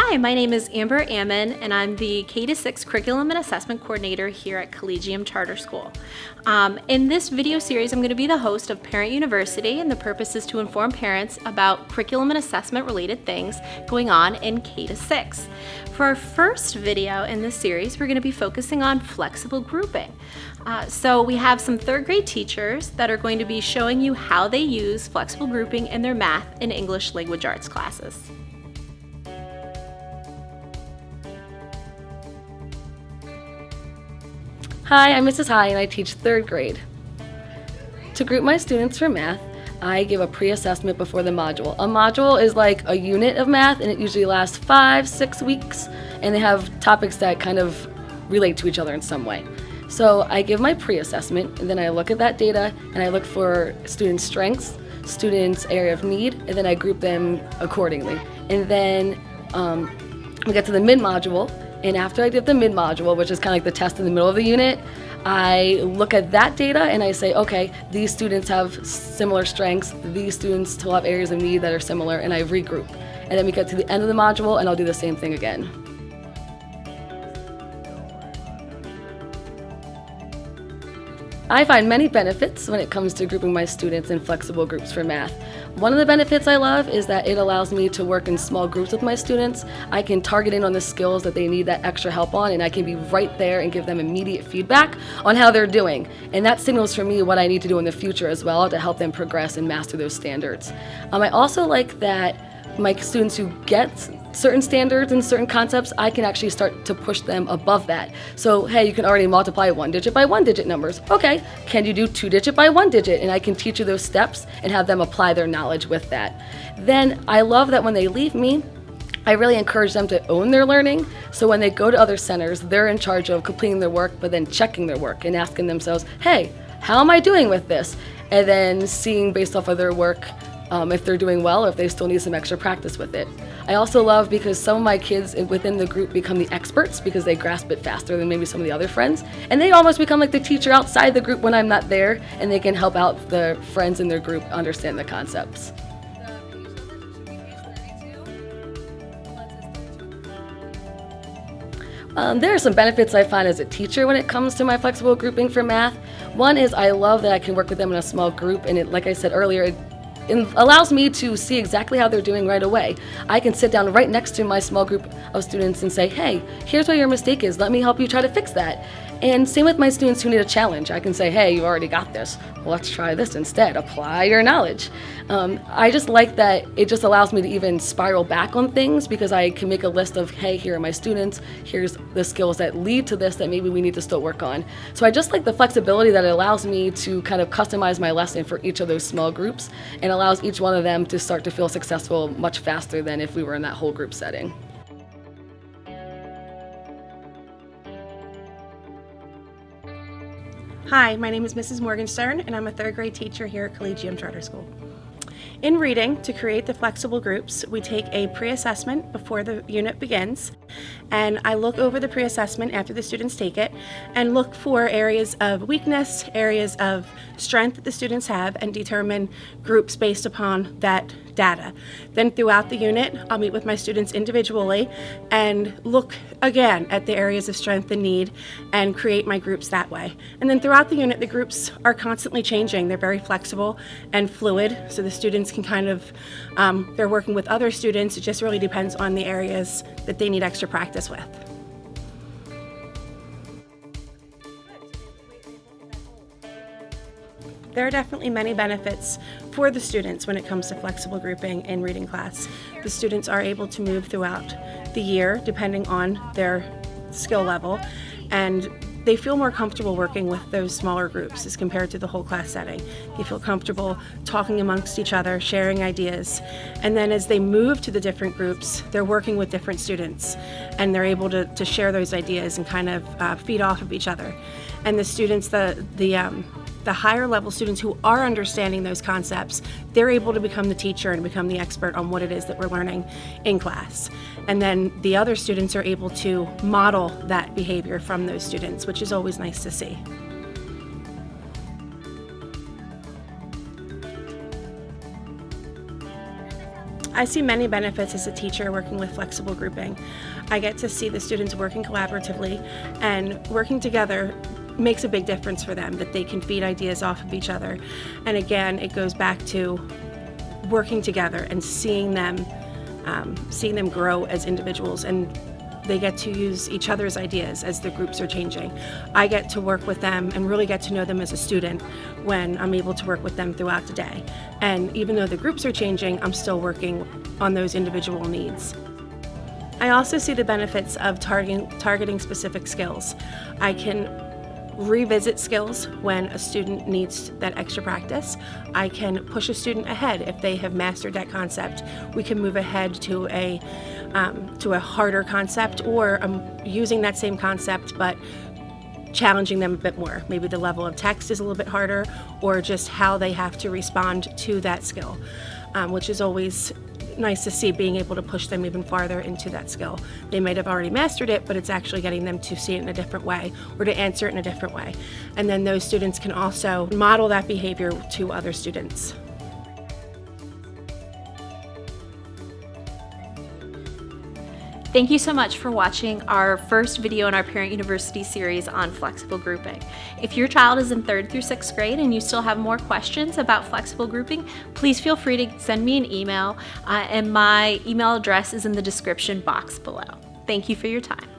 Hi, my name is Amber Ammon, and I'm the K-6 Curriculum and Assessment Coordinator here at Collegium Charter School. In this video series, I'm going to be the host of Parent University, and the purpose is to inform parents about curriculum and assessment related things going on in K-6. For our first video in this series, we're going to be focusing on flexible grouping. So we have some third grade teachers that are going to be showing you how they use flexible grouping in their math and English language arts classes. Hi, I'm Mrs. High and I teach third grade. To group my students for math, I give a pre-assessment before the module. A module is like a unit of math and it usually lasts 5-6 weeks, and they have topics that kind of relate to each other in some way. So I give my pre-assessment and then I look at that data and I look for students' strengths, students' area of need, and then I group them accordingly. And then we get to the mid-module. And after I did the mid-module, which is kind of like the test in the middle of the unit, I look at that data and I say, okay, these students have similar strengths, these students still have areas of need that are similar, and I regroup. And then we get to the end of the module and I'll do the same thing again. I find many benefits when it comes to grouping my students in flexible groups for math. One of the benefits I love is that it allows me to work in small groups with my students. I can target in on the skills that they need that extra help on, and I can be right there and give them immediate feedback on how they're doing. And that signals for me what I need to do in the future as well to help them progress and master those standards. I also like that my students who get certain standards and certain concepts, I can actually start to push them above that. So, hey, you can already multiply 1-digit by 1-digit numbers. Okay, can you do 2-digit by 1-digit? And I can teach you those steps and have them apply their knowledge with that. Then I love that when they leave me, I really encourage them to own their learning. So when they go to other centers, they're in charge of completing their work, but then checking their work and asking themselves, hey, how am I doing with this? And then seeing based off of their work if they're doing well or if they still need some extra practice with it. I also love because some of my kids within the group become the experts because they grasp it faster than maybe some of the other friends, and they almost become like the teacher outside the group when I'm not there, and they can help out the friends in their group understand the concepts. There are some benefits I find as a teacher when it comes to my flexible grouping for math. One is I love that I can work with them in a small group, and it, like I said earlier, it allows me to see exactly how they're doing right away. I can sit down right next to my small group of students and say, hey, here's where your mistake is. Let me help you try to fix that. And same with my students who need a challenge. I can say, hey, you already got this. Well, let's try this instead. Apply your knowledge. I just like that it just allows me to even spiral back on things because I can make a list of, hey, here are my students. Here's the skills that lead to this that maybe we need to still work on. So I just like the flexibility that it allows me to kind of customize my lesson for each of those small groups and allows each one of them to start to feel successful much faster than if we were in that whole group setting. Hi, my name is Mrs. Morganstern, and I'm a third grade teacher here at Collegium Charter School. In reading, to create the flexible groups, we take a pre-assessment before the unit begins, and I look over the pre-assessment after the students take it and look for areas of weakness, areas of strength that the students have, and determine groups based upon that data. Then throughout the unit, I'll meet with my students individually and look again at the areas of strength and need and create my groups that way. And then throughout the unit, the groups are constantly changing. They're very flexible and fluid, so the students can kind of, they're working with other students. It just really depends on the areas that they need extra practice with. There are definitely many benefits for the students when it comes to flexible grouping in reading class. The students are able to move throughout the year depending on their skill level, and they feel more comfortable working with those smaller groups as compared to the whole class setting. They feel comfortable talking amongst each other, sharing ideas, and then as they move to the different groups, they're working with different students, and they're able to share those ideas and kind of feed off of each other. And the students, the higher level students who are understanding those concepts, they're able to become the teacher and become the expert on what it is that we're learning in class. And then the other students are able to model that behavior from those students, which is always nice to see. I see many benefits as a teacher working with flexible grouping. I get to see the students working collaboratively, and working together makes a big difference for them, that they can feed ideas off of each other. And again, it goes back to working together and seeing them grow as individuals, and they get to use each other's ideas as the groups are changing. I get to work with them and really get to know them as a student when I'm able to work with them throughout the day. And even though the groups are changing, I'm still working on those individual needs. I also see the benefits of targeting specific skills. I can revisit skills when a student needs that extra practice. I can push a student ahead if they have mastered that concept. We can move ahead to a harder concept, or using that same concept but challenging them a bit more. Maybe the level of text is a little bit harder, or just how they have to respond to that skill, which is always nice to see, being able to push them even farther into that skill. They might have already mastered it, but it's actually getting them to see it in a different way, or to answer it in a different way. And then those students can also model that behavior to other students. Thank you so much for watching our first video in our Parent University series on flexible grouping. If your child is in 3rd through 6th grade and you still have more questions about flexible grouping, please feel free to send me an email, and my email address is in the description box below. Thank you for your time.